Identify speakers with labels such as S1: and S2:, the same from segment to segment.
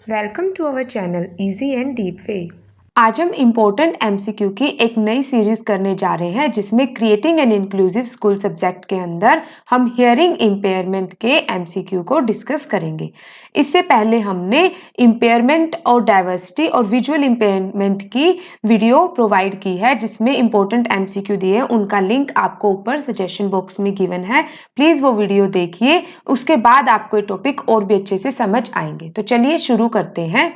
S1: Welcome to our channel Easy and Deep Way.
S2: आज हम important MCQ की एक नई सीरीज करने जा रहे हैं जिसमें creating an inclusive school subject के अंदर हम हियरिंग इम्पेयरमेंट के एमसीक्यू को डिस्कस करेंगे। इससे पहले हमने इम्पेयरमेंट और डाइवर्सिटी और विजुअल इम्पेयरमेंट की वीडियो प्रोवाइड की है जिसमें इम्पोर्टेंट एमसीक्यू दिए हैं। उनका लिंक आपको ऊपर सजेशन बॉक्स में गिवन है, प्लीज वो वीडियो देखिए, उसके बाद आपको ये टॉपिक और भी अच्छे से समझ आएंगे। तो चलिए शुरू करते हैं।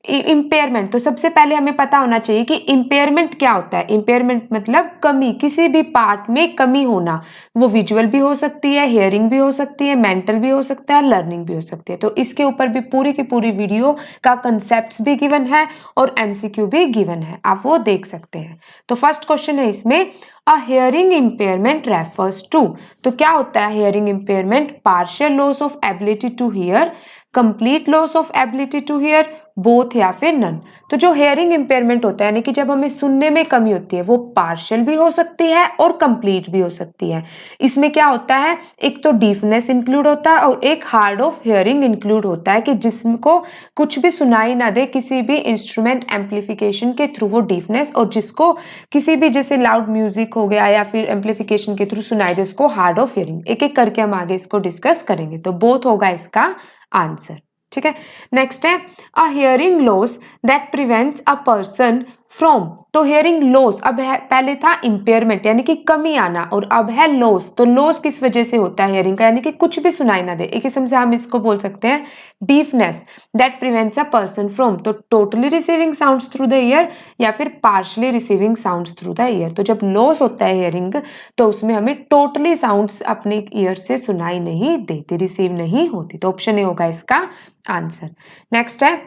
S2: इम्पेयरमेंट, तो सबसे पहले हमें पता होना चाहिए कि इम्पेयरमेंट क्या होता है। इम्पेयरमेंट मतलब कमी, किसी भी पार्ट में कमी होना। वो विजुअल भी हो सकती है, हियरिंग भी हो सकती है, मेंटल भी हो सकता है, लर्निंग भी हो सकती है। तो इसके ऊपर भी पूरी की पूरी वीडियो का कंसेप्ट भी गिवन है और एमसीक्यू भी गिवन है, आप वो देख सकते हैं। तो फर्स्ट क्वेश्चन है इसमें, a hearing impairment refers to. तो क्या होता है hearing impairment? Partial loss of ability to hear, complete loss of ability to hear, both या फिर नन। तो जो हियरिंग इम्पेयरमेंट होता है यानी कि जब हमें सुनने में कमी होती है, वो पार्शियल भी हो सकती है और कंप्लीट भी हो सकती है। इसमें क्या होता है, एक तो डीफनेस इंक्लूड होता है और एक हार्ड ऑफ हियरिंग इंक्लूड होता है कि जिसको कुछ भी सुनाई ना दे किसी भी इंस्ट्रूमेंट एम्पलीफिकेशन के थ्रू, वो डीफनेस, और जिसको किसी भी जैसे लाउड म्यूजिक हो गया या फिर एम्पलीफिकेशन के थ्रू सुनाई दे उसको हार्ड ऑफ हियरिंग। एक एक करके हम आगे इसको डिस्कस करेंगे। तो बोथ होगा इसका आंसर, ठीक है। नेक्स्ट है, a hearing loss that prevents a person from. तो हियरिंग लॉस, अब है, पहले था इम्पेयरमेंट यानी कि कमी आना, और अब है लॉस। तो लॉस किस वजह से होता है हियरिंग का, यानी कि कुछ भी सुनाई ना दे। एक किस्म से हम इसको बोल सकते हैं deafness that prevents a person from. तो totally receiving sounds through the ear या फिर partially receiving sounds through the ear. तो जब लॉस होता है हियरिंग तो उसमें हमें टोटली साउंड्स अपने ईयर से सुनाई नहीं देती, रिसीव नहीं होती। तो ऑप्शन ए होगा इसका आंसर। नेक्स्ट है,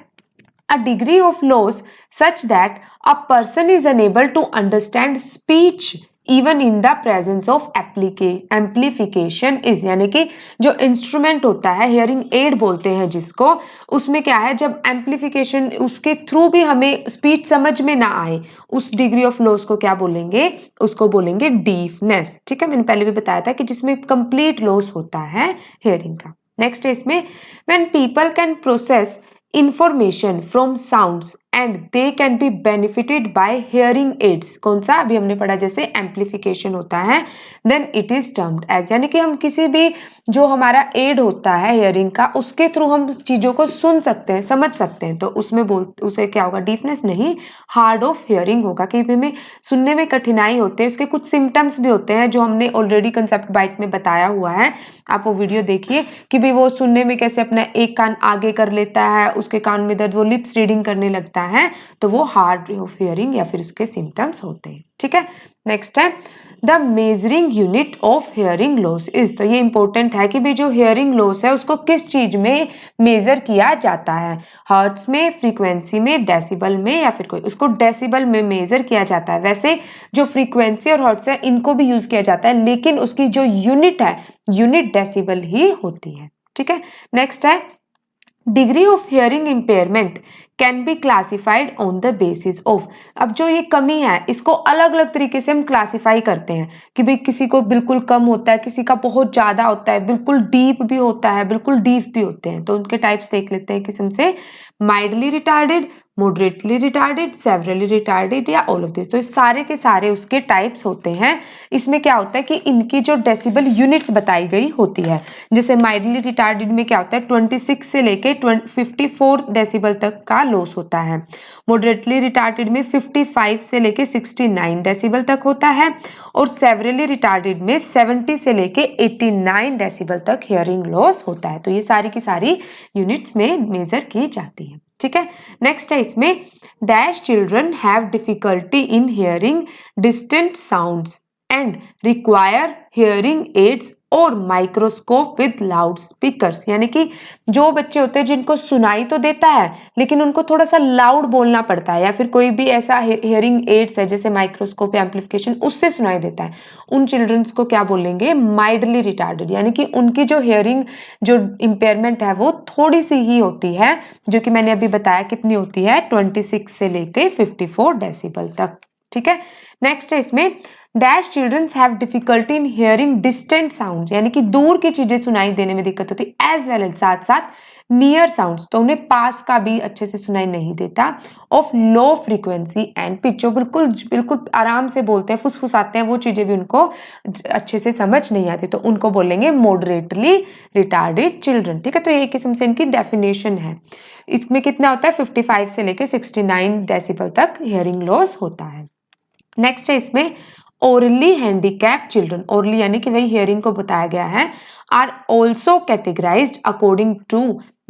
S2: a degree of loss such that a person is unable to understand speech even in the presence of amplification is। यानी कि जो इंस्ट्रूमेंट होता है, हियरिंग एड बोलते हैं जिसको, उसमें क्या है, जब एम्पलीफिकेशन उसके थ्रू भी हमें स्पीच समझ में ना आए, उस डिग्री ऑफ लॉस को क्या बोलेंगे, उसको बोलेंगे डीफनेस। ठीक है, मैंने पहले भी बताया था कि जिसमें कंप्लीट लॉस होता है हियरिंग का। नेक्स्ट है इसमें, when people can process information from sounds and they can be benefited by hearing aids। कौन सा, अभी हमने पढ़ा जैसे एम्पलीफिकेशन होता है, then it is termed as। यानी कि हम किसी भी जो हमारा एड होता है हियरिंग का, उसके थ्रू हम चीजों को सुन सकते हैं, समझ सकते हैं, तो उसमें उसे क्या होगा, डीफनेस नहीं, हार्ड ऑफ हियरिंग होगा। कि हमें सुनने में कठिनाई होते हैं, उसके कुछ सिम्टम्स भी होते हैं जो हमने ऑलरेडी कंसेप्ट बाइट में बताया हुआ है, आप वो वीडियो देखिए कि भी वो सुनने में कैसे अपना एक कान आगे कर लेता है, उसके कान में दर्द, वो लिप्स रीडिंग करने लगता है, तो वो हार्ड ऑफ हियरिंग या फिर उसके सिम्टम्स होते हैं। ठीक है, नेक्स्ट है, the measuring unit of hearing loss is. तो ये इंपॉर्टेंट है कि भी जो हियरिंग लॉस है उसको किस चीज में मेजर किया जाता है, हर्ट्स में, फ्रीक्वेंसी में, डेसिबल में, या फिर कोई, उसको डेसिबल में मेजर किया जाता है। वैसे जो फ्रीक्वेंसी और हर्ट्स है इनको भी यूज किया जाता है, लेकिन उसकी जो यूनिट है, यूनिट डेसिबल ही होती है। ठीक है, नेक्स्ट है, degree of hearing impairment can be classified on the basis of. अब जो ये कमी है इसको अलग अलग तरीके से हम क्लासिफाई करते हैं कि भाई किसी को बिल्कुल कम होता है, किसी का बहुत ज्यादा होता है, बिल्कुल डीप भी होता है, बिल्कुल डीप भी होते हैं। तो उनके टाइप्स देख लेते हैं किस्म से, mildly retarded, moderately retarded, severally retarded, या ऑल ऑफ दिस। तो सारे के सारे उसके टाइप्स होते हैं। इसमें क्या होता है कि इनकी जो डेसिबल यूनिट्स बताई गई होती है, जैसे माइल्डली रिटार्डेड में क्या होता है, 26 से लेके 54 डेसिबल तक का लॉस होता है। मॉडरेटली रिटार्डेड में 55 से लेके 69 डेसिबल तक होता है, और सेवरली रिटार्डेड में 70 से लेके 89 डेसिबल तक हियरिंग लॉस होता है। तो ये सारी की सारी यूनिट्स में मेजर की जाती है। ठीक है, नेक्स्ट है इसमें, dash children have difficulty in hearing distant sounds and require hearing aids और माइक्रोस्कोप विद लाउड स्पीकर्स। यानी कि जो बच्चे होते हैं जिनको सुनाई तो देता है लेकिन उनको थोड़ा सा लाउड बोलना पड़ता है, या फिर कोई भी ऐसा हियरिंग एड्स है जैसे माइक्रोस्कोप या एम्पलीफिकेशन, उससे सुनाई देता है, उन चिल्ड्रंस को क्या बोलेंगे, माइल्डली रिटार्डेड। यानी कि उनकी जो हियरिंग जो इम्पेयरमेंट है वो थोड़ी सी ही होती है, जो कि मैंने अभी बताया कितनी होती है, 26 से लेके 54 डेसिबल तक। ठीक है, नेक्स्ट है इसमें, dash childrens have difficulty in hearing distant sound. यानी कि दूर की चीजें सुनाई देने में दिक्कत होती है, एज वेल एज साथ साथ नियर साउंड्स, तो उन्हें पास का भी अच्छे से सुनाई नहीं देता, of low frequency and pitch, जो बिल्कुल बिल्कुल आराम से बोलते हैं, फुसफुसाते हैं, वो चीजें भी उनको अच्छे से समझ नहीं आती, तो उनको बोलेंगे मॉडरेटली रिटार्डेड चिल्ड्रन। ठीक है, तो ये एक किस्म से इनकी डेफिनेशन है। इसमें कितना होता है 55 से लेके 69 डेसिबल तक हियरिंग लॉस होता है। नेक्स्ट है इसमें ओरली हैंडीकैप चिल्ड्रन, ओरली यानी कि वही हियरिंग को बताया गया है, are also categorised according to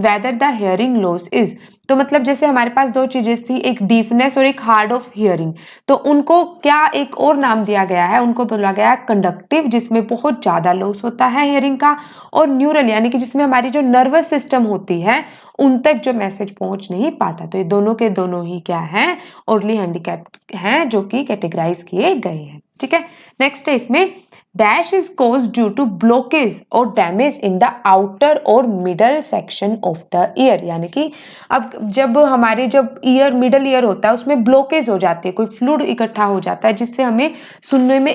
S2: whether the hearing loss is. तो मतलब जैसे हमारे पास दो चीजें थी, एक डीफनेस और एक हार्ड ऑफ हियरिंग, तो उनको क्या एक और नाम दिया गया है, उनको बोला गया है कंडक्टिव, जिसमें बहुत ज्यादा लॉस होता है हियरिंग का, और न्यूरल यानी कि जिसमें हमारी जो नर्वस सिस्टम होती है उन तक जो मैसेज पहुंच नहीं पाता। तो ये दोनों के दोनों ही क्या है, ओरली हैंडीकैप हैं, जो कि कैटेगराइज किए गए हैं। ठीक है, नेक्स्ट है इसमें dash is cause due to blockage और डैमेज इन द आउटर और middle section of the ear, यानी कि अब जब हमारे जब ईयर मिडल ईयर होता है उसमें ब्लॉकेज हो जाती है, कोई फ्लूइड इकट्ठा हो जाता है जिससे हमें सुनने में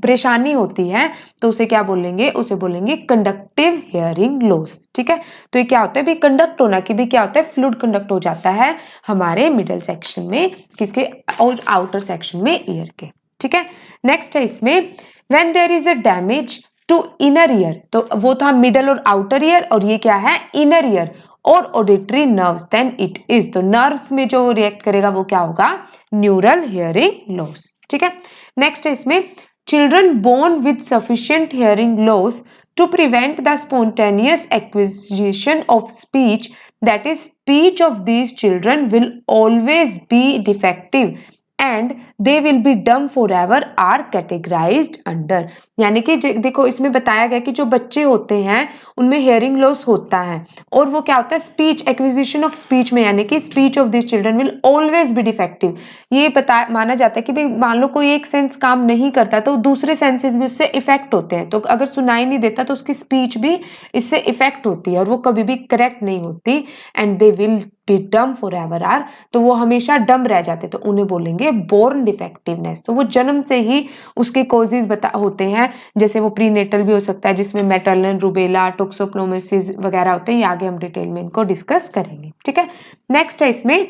S2: परेशानी होती है, तो उसे क्या बोलेंगे, उसे बोलेंगे कंडक्टिव हियरिंग लॉस। ठीक है, तो ये क्या होता है भी कंडक्ट होना, कि भी क्या होता है फ्लूइड कंडक्ट हो जाता है हमारे मिडल सेक्शन में, किसके, और आउटर सेक्शन में ईयर के। ठीक है, नेक्स्ट है इसमें when there is a damage to inner ear, तो वो था मिडल और आउटर ईयर, और ये क्या है इनर ईयर और auditory nerves, then it is, तो नर्व्स में जो रिएक्ट करेगा वो क्या होगा, न्यूरल हियरिंग लॉस। ठीक है, नेक्स्ट है इसमें children born with sufficient hearing loss to prevent the spontaneous acquisition of speech, that is speech of these children will always be defective and they will be dumb forever are categorized under। यानी कि देखो इसमें बताया गया कि जो बच्चे होते हैं उनमें हियरिंग लॉस होता है, और वो क्या होता है स्पीच एक्विजिशन ऑफ स्पीच में, यानी कि speech of this children will always be defective. ये माना जाता है कि भाई मान लो कोई एक सेंस काम नहीं करता तो दूसरे सेंसेस भी उससे इफेक्ट होते हैं, तो अगर सुनाई नहीं देता तो उसकी स्पीच भी इससे इफेक्ट होती है और वो कभी भी करेक्ट नहीं होती, and they will be dumb forever are, तो वो हमेशा डम रह जाते, तो उन्हें बोलेंगे बोर्न डिफेक्टिवनेस। तो वो जन्म से ही उसके कॉजेज होते हैं, जैसे वो प्रीनेटल भी हो सकता है जिसमें मैटरनल रूबेला टोक्सोप्लोमेसिस वगैरह होते हैं, ये आगे हम डिटेल में इनको डिस्कस करेंगे। ठीक है, नेक्स्ट है इसमें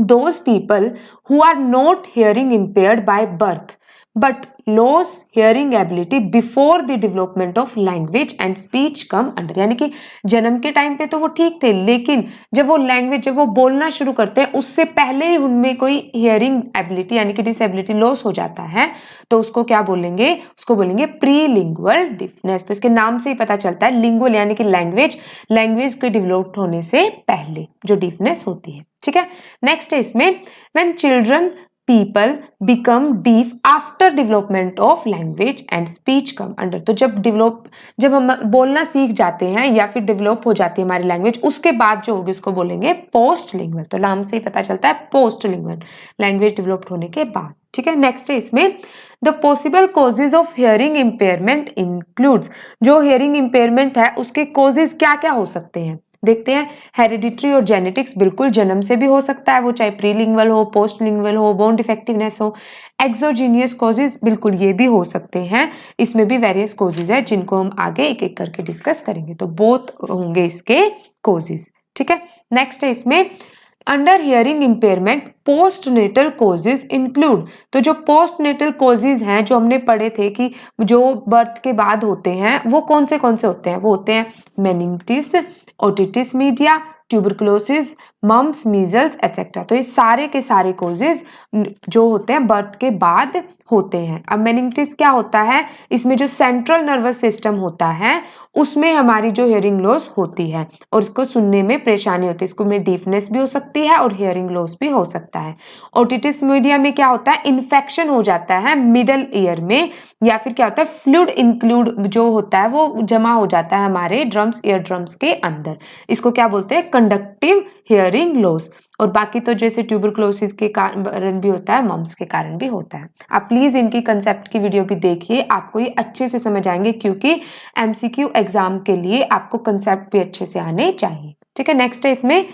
S2: those people who are not hearing impaired by birth but lose hearing ability before the development of language and speech come under, यानी कि जन्म के टाइम पे तो वो ठीक थे, लेकिन जब वो लैंग्वेज जब वो बोलना शुरू करते हैं उससे पहले ही उनमें कोई हियरिंग एबिलिटी यानी कि डिसेबिलिटी लॉस हो जाता है, तो उसको क्या बोलेंगे, उसको बोलेंगे प्रीलिंगुअल डिफनेस। तो इसके नाम से ही पता चलता है, लिंगुअल यानी कि लैंग्वेज के डेवलप होने से पहले जो डिफनेस होती है। ठीक है, नेक्स्ट है इसमें when children people become deaf after development of language and speech come under, तो जब हम बोलना सीख जाते हैं या फिर डेवलप हो जाती है हमारी लैंग्वेज, उसके बाद जो होगी उसको बोलेंगे पोस्ट लिंगुअल। तो नाम से ही पता चलता है पोस्ट लिंगुअल, लैंग्वेज डेवलप्ड होने के बाद। ठीक है, नेक्स्ट है इसमें the possible causes of hearing impairment includes, जो हियरिंग इम्पेयरमेंट है उसके कॉजेज क्या क्या हो सकते हैं देखते हैं। हेरिडिटरी और जेनेटिक्स, बिल्कुल जन्म से भी हो सकता है, वो चाहे प्रीलिंगुअल हो, पोस्ट लिंगुअल हो, बोन डिफेक्टिवनेस हो। एक्सोजीनियस कॉजेज, बिल्कुल ये भी हो सकते हैं, इसमें भी वेरियस कॉजेज है जिनको हम आगे एक एक करके डिस्कस करेंगे, तो बोथ होंगे इसके कॉजेज। ठीक है, नेक्स्ट है इसमें under hearing impairment post natal causes include, तो जो पोस्ट नेटल कॉजेज हैं जो हमने पढ़े थे कि जो बर्थ के बाद होते हैं वो कौन से होते हैं, वो होते हैं meningitis, otitis media, tuberculosis, mumps, measles etcetera. तो ये सारे के सारे कॉजेज जो होते हैं बर्थ के बाद होते हैं। अब मेनिंगिटिस क्या होता है, इसमें जो सेंट्रल नर्वस सिस्टम होता है उसमें हमारी जो हियरिंग लॉस होती है और इसको सुनने में परेशानी होती है, इसको में डीफनेस भी हो सकती है और हियरिंग लॉस भी हो सकता है। ओटिटिस मीडिया में क्या होता है, इन्फेक्शन हो जाता है मिडल ईयर में, या फिर क्या होता है फ्लूइड इंक्लूड जो होता है वो जमा हो जाता है हमारे ईयर ड्रम्स के अंदर, इसको क्या बोलते हैं कंडक्टिव हियरिंग लॉस। और बाकी तो जैसे ट्यूबरकुलोसिस के कारण भी होता है, मम्स के कारण भी होता है। आप प्लीज इनकी कंसेप्ट की वीडियो भी देखिए, आपको ये अच्छे से समझ आएंगे क्योंकि एमसीक्यू एग्जाम के लिए आपको कंसेप्ट भी अच्छे से आने चाहिए। ठीक है, नेक्स्ट है इसमें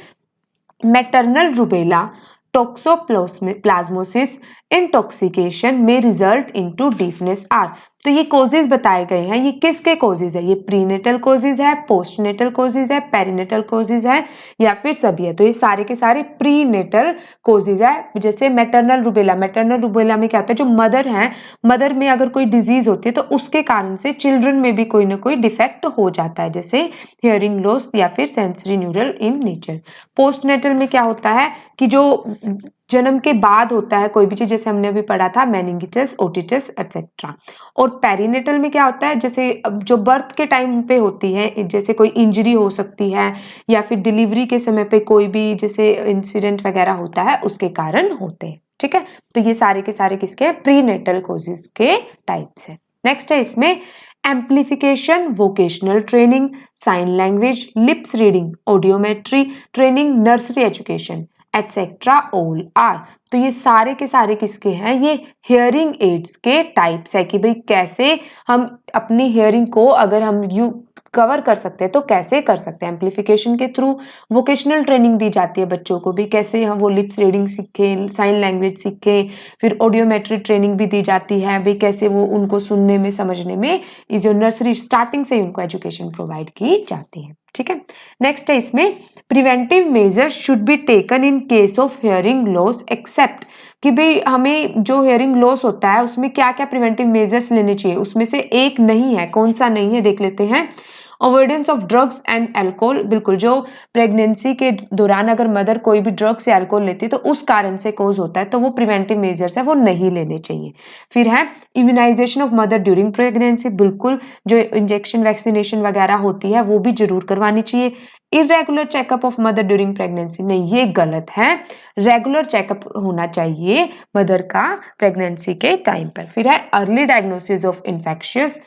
S2: मैटरनल रूबेला टोक्सोप्लाज्मोसिस इंटॉक्सिकेशन में रिजल्ट इनटू डीफनेस आर, तो ये कोजेज बताए गए हैं, ये किसके कोजेज है? ये प्रीनेटल कोजेज है, पोस्टनेटल कोजेज है, पेरिनेटल कोजेज है या फिर सभी है? तो ये सारे के सारे प्रीनेटल कोजेज है। जैसे मैटरनल रूबेला, मैटरनल रूबेला में क्या होता है, जो मदर है, मदर में अगर कोई डिजीज होती है तो उसके कारण से चिल्ड्रन में भी कोई ना कोई डिफेक्ट हो जाता है, जैसे हियरिंग लॉस या फिर sensory neural in nature. Postnatal में क्या होता है कि जो जन्म के बाद होता है कोई भी चीज, जैसे हमने अभी पढ़ा था मेनिंगिटिस, ओटिटिस एक्सेट्रा। और पेरिनेटल में क्या होता है, जैसे जो बर्थ के टाइम पे होती है, जैसे कोई इंजरी हो सकती है या फिर डिलीवरी के समय पे कोई भी जैसे इंसिडेंट वगैरह होता है उसके कारण होते हैं। ठीक है, तो ये सारे के सारे किसके? प्रीनेटल कोजेस के टाइप्स है। नेक्स्ट है इसमें amplification, vocational training, sign language, lips reading, audiometry training, nursery education etcetera all are. तो ये सारे के सारे किसके हैं? ये हियरिंग एड्स के टाइप्स है कि भाई कैसे हम अपनी हियरिंग को अगर हम कवर कर सकते हैं तो कैसे कर सकते हैं। एम्प्लीफिकेशन के थ्रू वोकेशनल ट्रेनिंग दी जाती है बच्चों को भी, कैसे हम वो लिप्स रीडिंग सीखें, साइन लैंग्वेज सीखें। फिर ऑडियोमेट्री ट्रेनिंग भी दी जाती है भाई, कैसे वो उनको सुनने में समझने में, इस जो नर्सरी स्टार्टिंग से ही उनको एजुकेशन प्रोवाइड की जाती है। ठीक है, नेक्स्ट है इसमें preventive measures should be taken in case of hearing loss except, कि भाई हमें जो हियरिंग लॉस होता है उसमें क्या क्या प्रिवेंटिव मेजर्स लेने चाहिए, उसमें से एक नहीं है, कौन सा नहीं है देख लेते हैं। Avoidance of drugs and alcohol, बिल्कुल जो प्रेगनेंसी के दौरान अगर मदर कोई भी ड्रग्स या अल्कोहल लेती है तो उस कारण से कोज होता है, तो वो प्रिवेंटिव मेजर्स है वो नहीं लेने चाहिए। फिर है immunisation of mother during pregnancy, बिल्कुल जो इंजेक्शन वैक्सीनेशन वगैरह होती है वो भी जरूर करवानी चाहिए। Irregular checkup of mother during pregnancy, नहीं ये गलत है, रेगुलर चेकअप होना चाहिए मदर का प्रेगनेंसी के टाइम पर। फिर है early diagnosis of infectious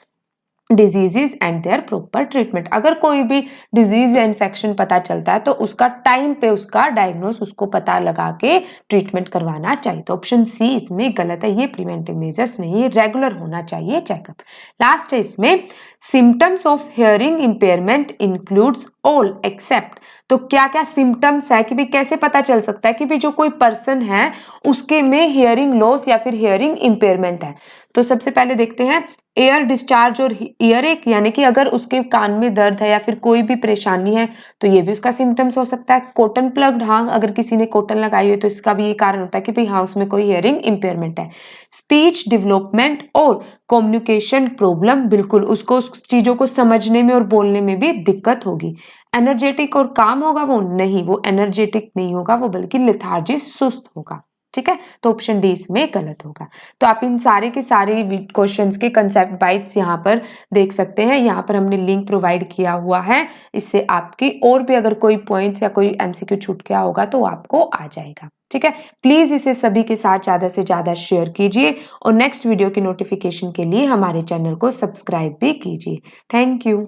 S2: diseases and there proper treatment, अगर कोई भी डिजीज या इन्फेक्शन पता चलता है तो उसका टाइम पे उसका डायग्नोस उसको पता लगा के ट्रीटमेंट करवाना चाहिए। तो ऑप्शन सी इसमें गलत है, ये प्रिवेंटिव मेजर्स नहीं है, रेगुलर होना चाहिए चेकअप। लास्ट है इसमें symptoms of hearing impairment includes all except, तो क्या क्या सिम्टम्स है कि भी कैसे पता चल सकता है कि भी जो कोई पर्सन है उसके में हियरिंग लॉस या फिर हियरिंग इंपेयरमेंट है। तो सबसे पहले देखते हैं एयर डिस्चार्ज और ईयर एक, यानी कि अगर उसके कान में दर्द है या फिर कोई भी परेशानी है तो ये भी उसका सिम्टम्स हो सकता है। कॉटन प्लग्ड, हाँ अगर किसी ने कॉटन लगाई हुई तो इसका भी ये कारण होता है कि भाई हाँ उसमें कोई हियरिंग इंपेयरमेंट है। स्पीच डेवलपमेंट और कम्युनिकेशन प्रॉब्लम, बिल्कुल उसको उस चीजों को समझने में और बोलने में भी दिक्कत होगी। एनर्जेटिक और काम होगा वो, नहीं वो एनर्जेटिक नहीं होगा, वो बल्कि लेथार्जी सुस्त होगा। ठीक है, तो ऑप्शन डी इसमें गलत होगा। तो आप इन सारे के सारे क्वेश्चंस के कंसेप्ट बाइट्स यहाँ पर देख सकते हैं, यहाँ पर हमने लिंक प्रोवाइड किया हुआ है, इससे आपकी और भी अगर कोई पॉइंट्स या कोई एमसीक्यू छूट गया होगा तो आपको आ जाएगा। ठीक है, प्लीज इसे सभी के साथ ज्यादा से ज्यादा शेयर कीजिए और नेक्स्ट वीडियो की नोटिफिकेशन के लिए हमारे चैनल को सब्सक्राइब भी कीजिए। Thank you.